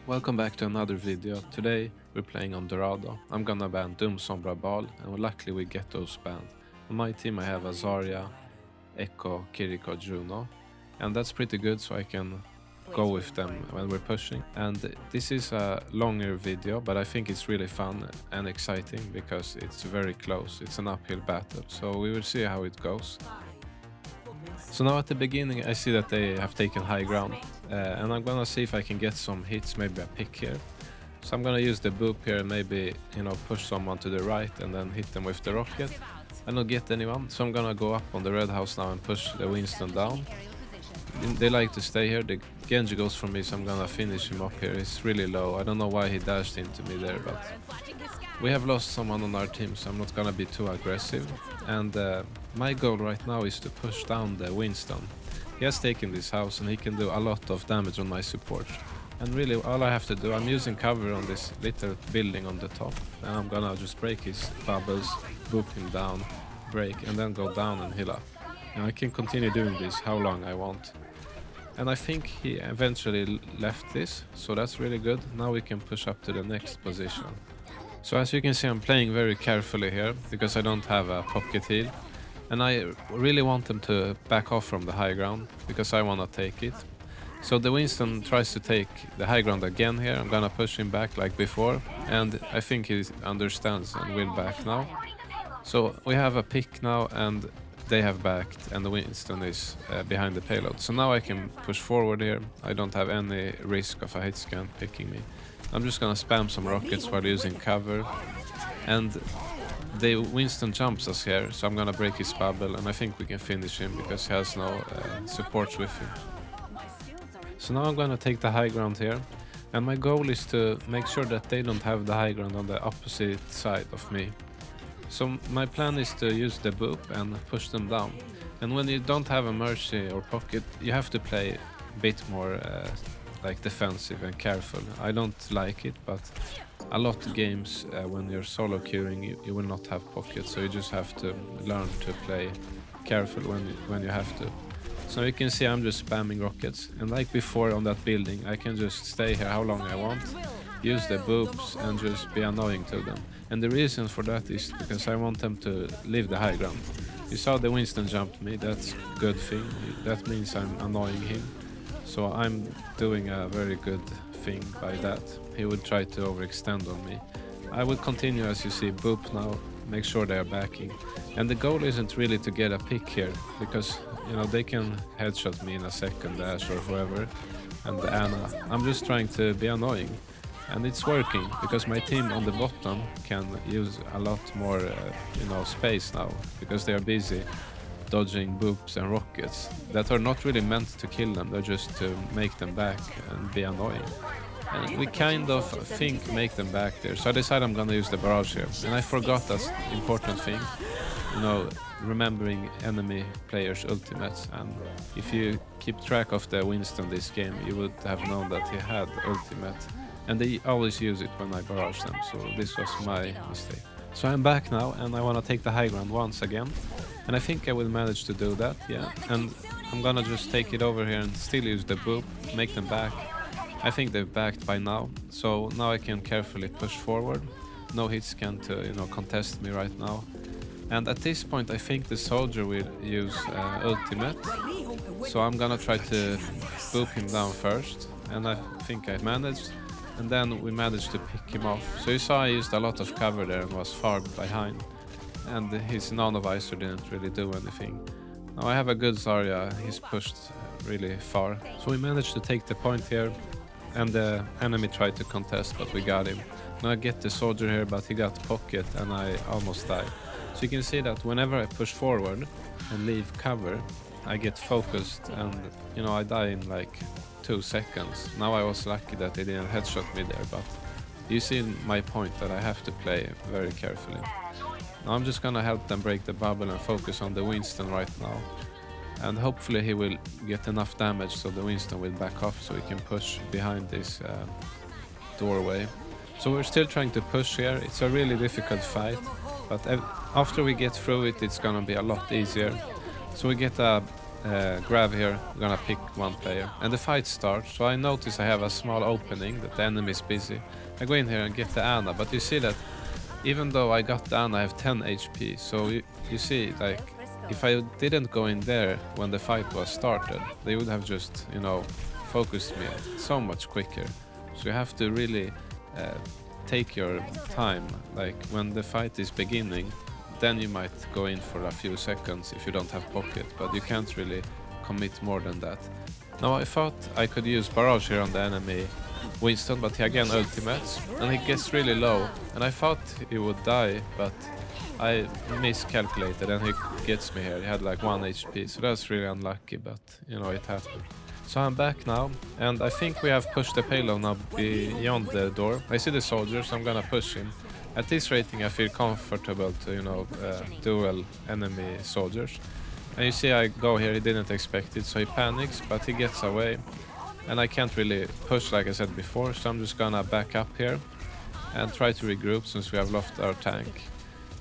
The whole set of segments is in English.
Welcome back to another video. Today we're playing on Dorado. I'm gonna ban Doom Sombra Ball, and luckily we get those banned. On my team I have a Zarya, Echo, Kiriko, Juno, and that's pretty good, so I can go with them when we're pushing. And this is a longer video, but I think it's really fun and exciting because it's very close. It's an uphill battle, so we will see how it goes. So now at the beginning I see that they have taken high ground, and I'm gonna see if I can get some hits, maybe a pick here. So I'm gonna use the boop here and maybe, push someone to the right and then hit them with the rocket. I don't get anyone, so I'm gonna go up on the red house now and push the Winston down. They like to stay here. The Genji goes for me, so I'm gonna finish him up here. He's really low. I don't know why he dashed into me there, but we have lost someone on our team, so I'm not gonna be too aggressive. And my goal right now is to push down the Winston. He has taken this house and he can do a lot of damage on my support. And really all I have to do, I'm using cover on this little building on the top, and I'm gonna just break his bubbles, boop him down, break, and then go down and heal up. And I can continue doing this how long I want. And I think he eventually left this, so that's really good. Now we can push up to the next position. So as you can see, I'm playing very carefully here because I don't have a pocket heal. And I really want them to back off from the high ground because I want to take it. So the Winston tries to take the high ground again here. I'm gonna push him back like before, and I think he understands and will back now. So we have a pick now, and they have backed, and the Winston is behind the payload. So now I can push forward here. I don't have any risk of a hitscan picking me. I'm just gonna spam some rockets while using cover, and the Winston jumps us here, so I'm gonna break his bubble, and I think we can finish him because he has no supports with him. So now I'm gonna take the high ground here, and my goal is to make sure that they don't have the high ground on the opposite side of me. So my plan is to use the boop and push them down. And when you don't have a mercy or pocket, you have to play a bit more like defensive and careful. I don't like it, but a lot of games when you're solo queuing, you will not have pockets, so you just have to learn to play careful when you have to. So you can see I'm just spamming rockets, and like before on that building, I can just stay here how long I want, use the boops and just be annoying to them. And the reason for that is because I want them to leave the high ground. You saw the Winston jumped me, that's a good thing. That means I'm annoying him. So I'm doing a very good thing by that. He would try to overextend on me. I would continue, as you see, boop now, make sure they are backing. And the goal isn't really to get a pick here, because they can headshot me in a second, Dash or whoever, and Anna. I'm just trying to be annoying. And it's working, because my team on the bottom can use a lot more space now, because they are busy dodging boops and rockets that are not really meant to kill them, they're just to make them back and be annoying. And we kind of think make them back there, so I decided I'm gonna use the barrage here. And I forgot that important thing, remembering enemy players' ultimates. And if you keep track of the Winston this game, you would have known that he had ultimate. And they always use it when I barrage them, so this was my mistake. So I'm back now, and I want to take the high ground once again. And I think I will manage to do that, yeah. And I'm gonna just take it over here and still use the boop, make them back. I think they've backed by now, so now I can carefully push forward. No hitscan to, contest me right now. And at this point I think the soldier will use ultimate. So I'm gonna try to boop him down first, and I think I managed. And then we managed to pick him off. So you saw I used a lot of cover there and was far behind. And his nano-visor didn't really do anything. Now I have a good Zarya, he's pushed really far. So we managed to take the point here, and the enemy tried to contest, but we got him. Now I get the soldier here, but he got pocket and I almost died. So you can see that whenever I push forward and leave cover, I get focused, and I die in like 2 seconds. Now I was lucky that they didn't headshot me there, but you see my point that I have to play very carefully. Now I'm just gonna help them break the bubble and focus on the Winston right now. And hopefully he will get enough damage so the Winston will back off, so we can push behind this doorway. So we're still trying to push here. It's a really difficult fight, but after we get through it, it's gonna be a lot easier. So we get a grab here, I'm gonna pick one player. And the fight starts, so I notice I have a small opening that the enemy is busy. I go in here and get the Ana, but you see that even though I got the Ana, I have 10 HP. So you see, like, if I didn't go in there when the fight was started, they would have just, you know, focused me so much quicker. So you have to really take your time. Like when the fight is beginning, then you might go in for a few seconds if you don't have pocket, but you can't really commit more than that. Now I thought I could use barrage here on the enemy Winston, but he again ultimates and he gets really low, and I thought he would die, but I miscalculated and he gets me here. He had like 1 HP, so that's really unlucky, but you know, it happened. So I'm back now, and I think we have pushed the payload now beyond the door. I see the soldier, so I'm gonna push him. At this rating I feel comfortable to, you know, duel enemy soldiers. And you see I go here, he didn't expect it, so he panics, but he gets away. And I can't really push like I said before, so I'm just gonna back up here and try to regroup since we have lost our tank.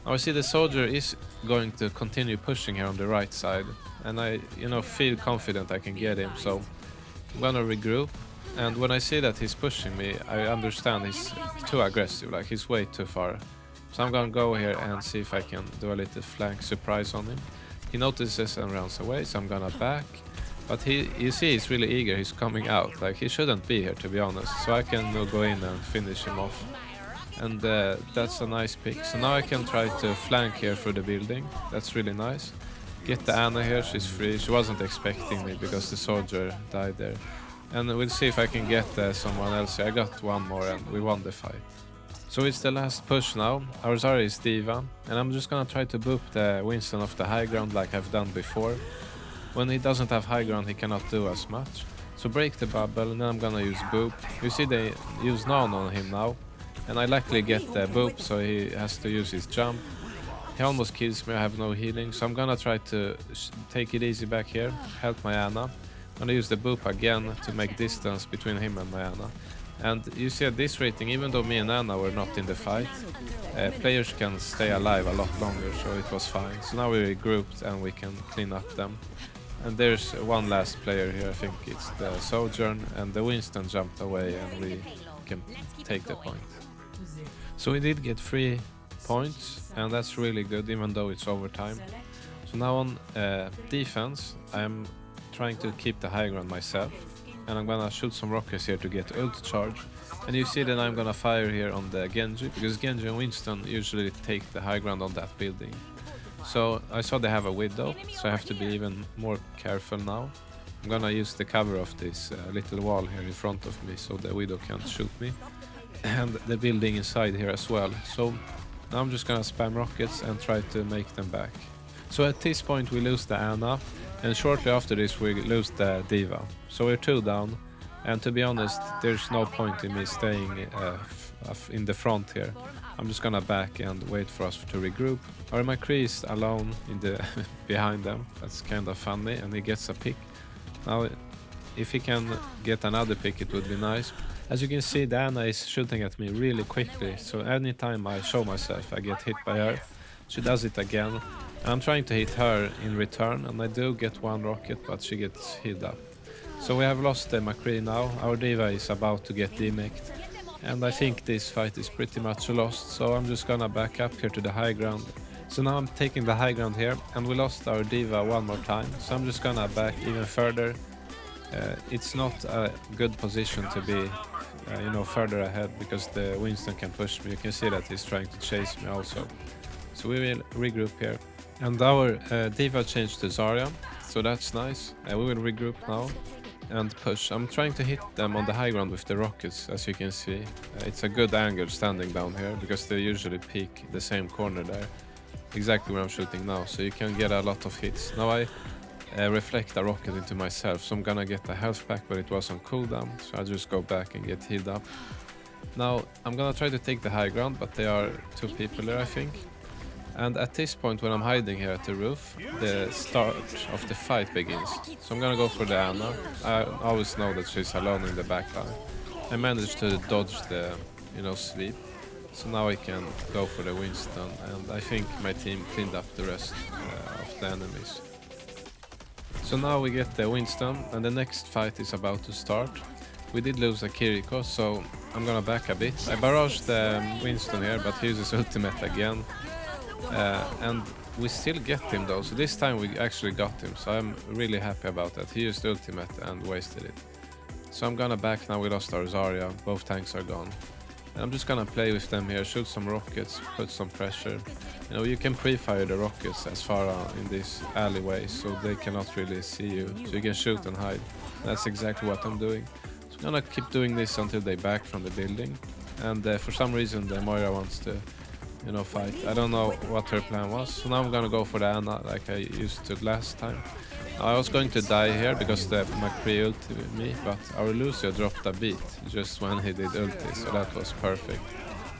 Now I see the soldier is going to continue pushing here on the right side, and I, you know, feel confident I can get him, so I'm gonna regroup. And when I see that he's pushing me, I understand he's too aggressive, like he's way too far. So I'm gonna go here and see if I can do a little flank surprise on him. He notices and runs away, so I'm gonna back. But you see he's really eager, he's coming out, like he shouldn't be here to be honest. So I can go in and finish him off. And that's a nice pick. So now I can try to flank here through the building, that's really nice. Get the Ana here, she's free, she wasn't expecting me because the soldier died there. And we'll see if I can get someone else here. I got one more and we won the fight. So it's the last push now. Our Zarya is D.va, and I'm just gonna try to boop the Winston off the high ground like I've done before. When he doesn't have high ground, he cannot do as much. So break the bubble, and then I'm gonna use boop. You see they use none on him now, and I luckily get the boop, so he has to use his jump. He almost kills me, I have no healing, so I'm gonna try to take it easy back here, help my Ana. I'm gonna use the boop again to make distance between him and my Ana. And you see at this rating, even though me and Ana were not in the fight, players can stay alive a lot longer, so it was fine. So now we regrouped and we can clean up them. And there's one last player here, I think it's the Sojourn, and the Winston jumped away and we can take the point. So we did get 3 points, and that's really good even though it's overtime. So now on defense, I'm trying to keep the high ground myself, and I'm gonna shoot some rockets here to get ult charge. And you see that I'm gonna fire here on the Genji, because Genji and Winston usually take the high ground on that building. So I saw they have a Widow, so I have to be even more careful now. I'm gonna use the cover of this little wall here in front of me so the Widow can't shoot me. And the building inside here as well. So now I'm just gonna spam rockets and try to make them back. So at this point we lose the Ana, and shortly after this we lose the D.va. So we're 2 down, and to be honest there's no point in me staying in the front here. I'm just gonna back and wait for us to regroup. Our McCree is alone in the behind them, that's kinda funny, and he gets a pick. Now if he can get another pick it would be nice. As you can see, the Ana is shooting at me really quickly, so anytime I show myself I get hit by her. She does it again. I'm trying to hit her in return, and I do get 1 rocket, but she gets healed up. So we have lost the McCree now. Our D.va is about to get demeced, and I think this fight is pretty much lost, so I'm just gonna back up here to the high ground. So now I'm taking the high ground here, and we lost our D.va one more time, so I'm just gonna back even further. It's not a good position to be you know, further ahead, because the Winston can push me. You can see that he's trying to chase me also. So we will regroup here. And our D.va changed to Zarya, so that's nice. We will regroup now and push. I'm trying to hit them on the high ground with the rockets, as you can see. It's a good angle standing down here, because they usually peek the same corner there, exactly where I'm shooting now, so you can get a lot of hits. Now I reflect a rocket into myself, so I'm gonna get a health pack, but it was on cooldown, so I just go back and get healed up. Now I'm gonna try to take the high ground, but there are 2 people there, I think. And at this point, when I'm hiding here at the roof, the start of the fight begins. So I'm gonna go for the Ana. I always know that she's alone in the backline. I managed to dodge the, you know, sleep. So now I can go for the Winston, and I think my team cleaned up the rest of the enemies. So now we get the Winston, and the next fight is about to start. We did lose a Kiriko, so I'm gonna back a bit. I barraged the Winston here, but he uses ultimate again. And we still get him though, so this time we actually got him, so I'm really happy about that. He used ultimate and wasted it. So I'm gonna back now. We lost our Zarya, both tanks are gone. And I'm just gonna play with them here, shoot some rockets, put some pressure. You know, you can pre-fire the rockets as far in this alleyway, so they cannot really see you, so you can shoot and hide. That's exactly what I'm doing. So I'm gonna keep doing this until they back from the building. And for some reason the Moira wants to, you know, fight. I don't know what her plan was. So now I'm gonna go for the Ana like I used to last time. I was going to die here because the McCree ulted me, but our Lucio dropped a beat just when he did ulti, so that was perfect.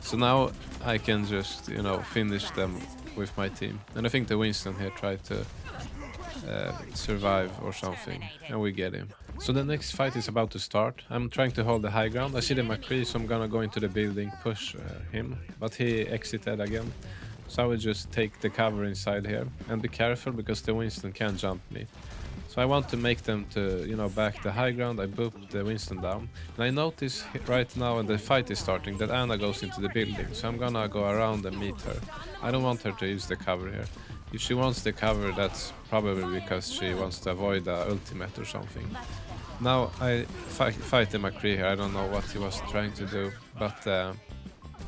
So now I can just, you know, finish them with my team. And I think the Winston here tried to survive or something, and we get him. So the next fight is about to start. I'm trying to hold the high ground. I see the McCree, so I'm gonna go into the building, push him, but he exited again. So I will just take the cover inside here and be careful because the Winston can jump me. So I want to make them to, you know, back the high ground. I boop the Winston down. And I notice right now when the fight is starting that Ana goes into the building. So I'm gonna go around and meet her. I don't want her to use the cover here. If she wants the cover, that's probably because she wants to avoid the ultimate or something. Now I fight the McCree here. I don't know what he was trying to do, but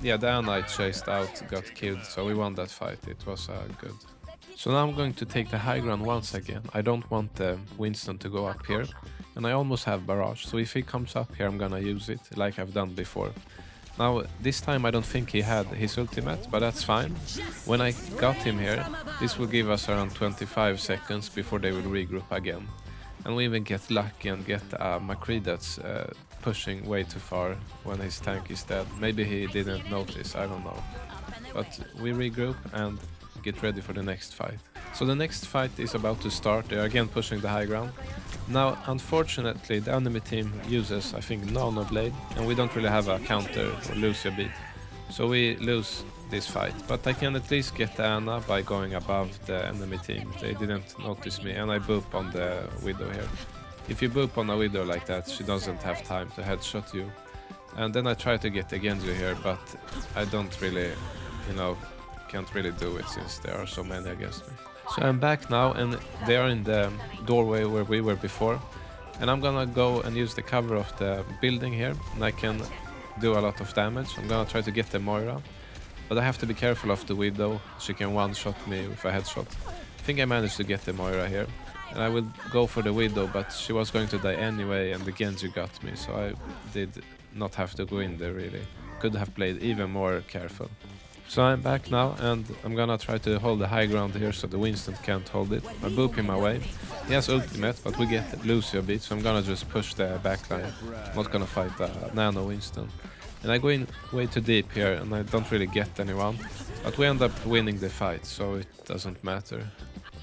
yeah, the Ana I chased out got killed, so we won that fight. It was good. So now I'm going to take the high ground once again. I don't want the Winston to go up here, and I almost have barrage, so if he comes up here I'm gonna use it like I've done before. Now this time I don't think he had his ultimate, but that's fine. When I got him here, this will give us around 25 seconds before they will regroup again. And we even get lucky and get McCree that's pushing way too far when his tank is dead. Maybe he didn't notice, I don't know. But we regroup and get ready for the next fight. So the next fight is about to start. They are again pushing the high ground. Now unfortunately the enemy team uses, I think, Nano Blade, and we don't really have a counter or Lucio beat. So we lose this fight, but I can at least get the Ana by going above the enemy team. They didn't notice me, and I boop on the Widow here. If you boop on a Widow like that, she doesn't have time to headshot you. And then I try to get the Genji here, but I don't really, you know, can't really do it since there are so many against me. So I'm back now, and they are in the doorway where we were before. And I'm gonna go and use the cover of the building here, and I can do a lot of damage. I'm gonna try to get the Moira, but I have to be careful of the Widow. She can one-shot me with a headshot. I think I managed to get the Moira here, and I will go for the Widow, but she was going to die anyway, and the Genji got me, so I did not have to go in there really. Could have played even more careful. So I'm back now, and I'm gonna try to hold the high ground here so the Winston can't hold it. I boop him away. He has ultimate, but we get Lucio beat, so I'm gonna just push the backline. I'm not gonna fight the Nano Winston. And I go in way too deep here, and I don't really get anyone. But we end up winning the fight, so it doesn't matter.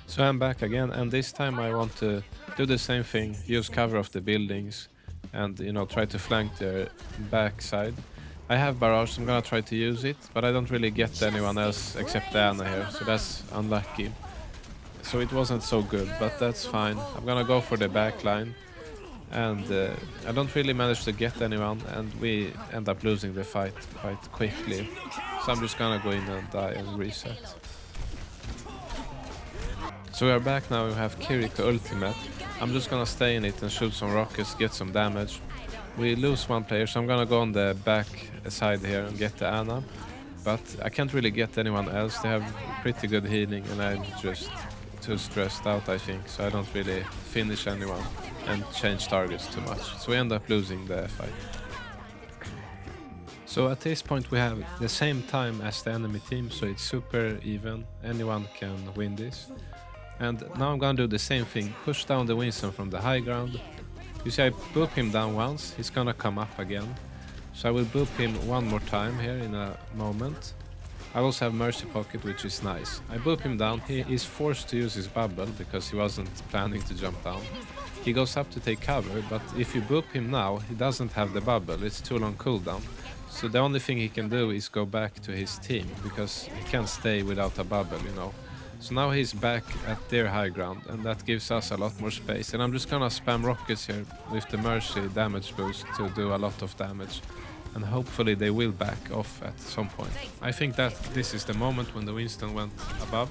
So I'm back again, and this time I want to do the same thing, use cover of the buildings, and, you know, try to flank their backside. I have barrage, so I'm gonna try to use it, but I don't really get anyone else except Ana here, so that's unlucky. So it wasn't so good, but that's fine. I'm gonna go for the backline, and I don't really manage to get anyone, and we end up losing the fight quite quickly. So I'm just gonna go in and die and reset. So we are back now, we have Kiriko ultimate. I'm just gonna stay in it and shoot some rockets, get some damage. We lose one player, so I'm gonna go on the back side here and get the Ana. But I can't really get anyone else. They have pretty good healing, and I'm just too stressed out, I think. So I don't really finish anyone and change targets too much. So we end up losing the fight. So at this point we have the same time as the enemy team, so it's super even. Anyone can win this. And now I'm gonna do the same thing. Push down the Winston from the high ground. You see, I boop him down once, he's gonna come up again. So I will boop him one more time here in a moment. I also have Mercy Pocket, which is nice. I boop him down, he is forced to use his bubble because he wasn't planning to jump down. He goes up to take cover, but if you boop him now, he doesn't have the bubble, it's too long cooldown. So the only thing he can do is go back to his team, because he can't stay without a bubble, you know. So now he's back at their high ground, and that gives us a lot more space. And I'm just gonna spam rockets here with the Mercy damage boost to do a lot of damage. And hopefully they will back off at some point. I think that this is the moment when the Winston went above.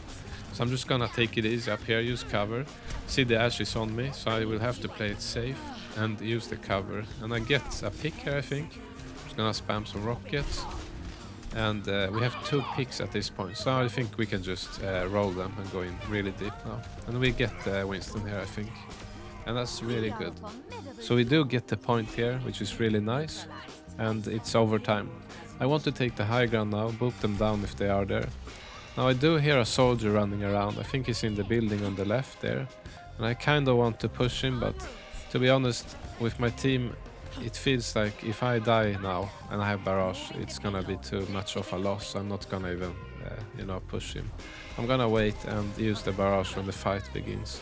So I'm just gonna take it easy up here, use cover. See the Ashe is on me, so I will have to play it safe and use the cover. And I get a pick here, I think. Just gonna spam some rockets. And we have 2 picks at this point, so I think we can just roll them and go in really deep now. And we get Winston here, I think. And that's really good. So we do get the point here, which is really nice. And it's overtime. I want to take the high ground now, boop them down if they are there. Now I do hear a soldier running around. I think he's in the building on the left there. And I kind of want to push him, but to be honest, with my team, it feels like if I die now and I have barrage, it's gonna be too much of a loss. I'm not gonna even, push him. I'm gonna wait and use the barrage when the fight begins.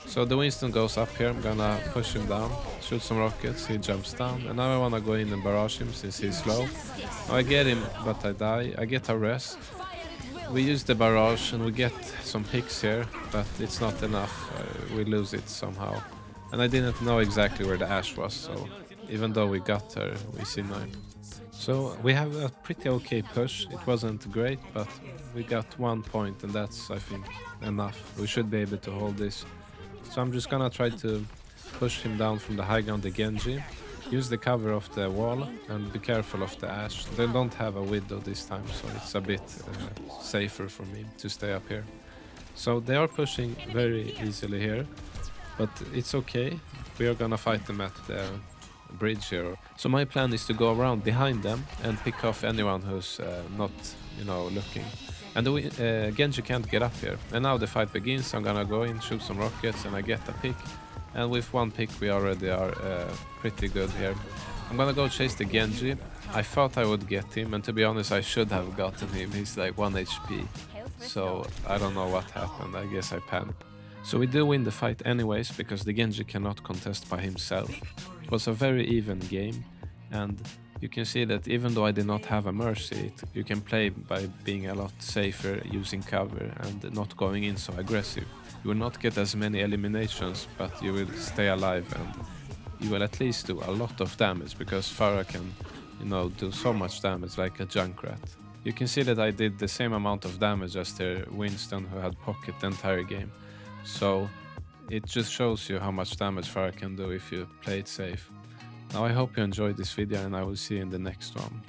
So the Winston goes up here. I'm gonna push him down, shoot some rockets. He jumps down, and now I wanna go in and barrage him since he's low. Now I get him, but I die. I get a rest. We use the barrage and we get some picks here, but it's not enough. We lose it somehow. And I didn't know exactly where the Ashe was, so even though we got her, we see 9. So we have a pretty okay push. It wasn't great, but we got 1 point, and that's, I think, enough. We should be able to hold this. So I'm just gonna try to push him down from the high ground, the Genji. Use the cover of the wall and be careful of the Ashe. They don't have a Widow this time, so it's a bit safer for me to stay up here. So they are pushing very easily here, but it's okay. We are gonna fight them at the bridge here. So my plan is to go around behind them and pick off anyone who's not, looking. And the Genji can't get up here. And now the fight begins. I'm gonna go in, shoot some rockets, and I get a pick. And with 1 pick we already are pretty good here. I'm gonna go chase the Genji. I thought I would get him, and to be honest I should have gotten him. He's like 1 HP. So I don't know what happened. I guess I panicked. So we do win the fight anyways, because the Genji cannot contest by himself. It was a very even game, and you can see that even though I did not have a Mercy, you can play by being a lot safer, using cover and not going in so aggressive. You will not get as many eliminations, but you will stay alive and you will at least do a lot of damage, because Pharah can, do so much damage like a Junkrat. You can see that I did the same amount of damage as their Winston, who had pocket the entire game. So it just shows you how much damage Pharah can do if you play it safe. Now I hope you enjoyed this video, and I will see you in the next one.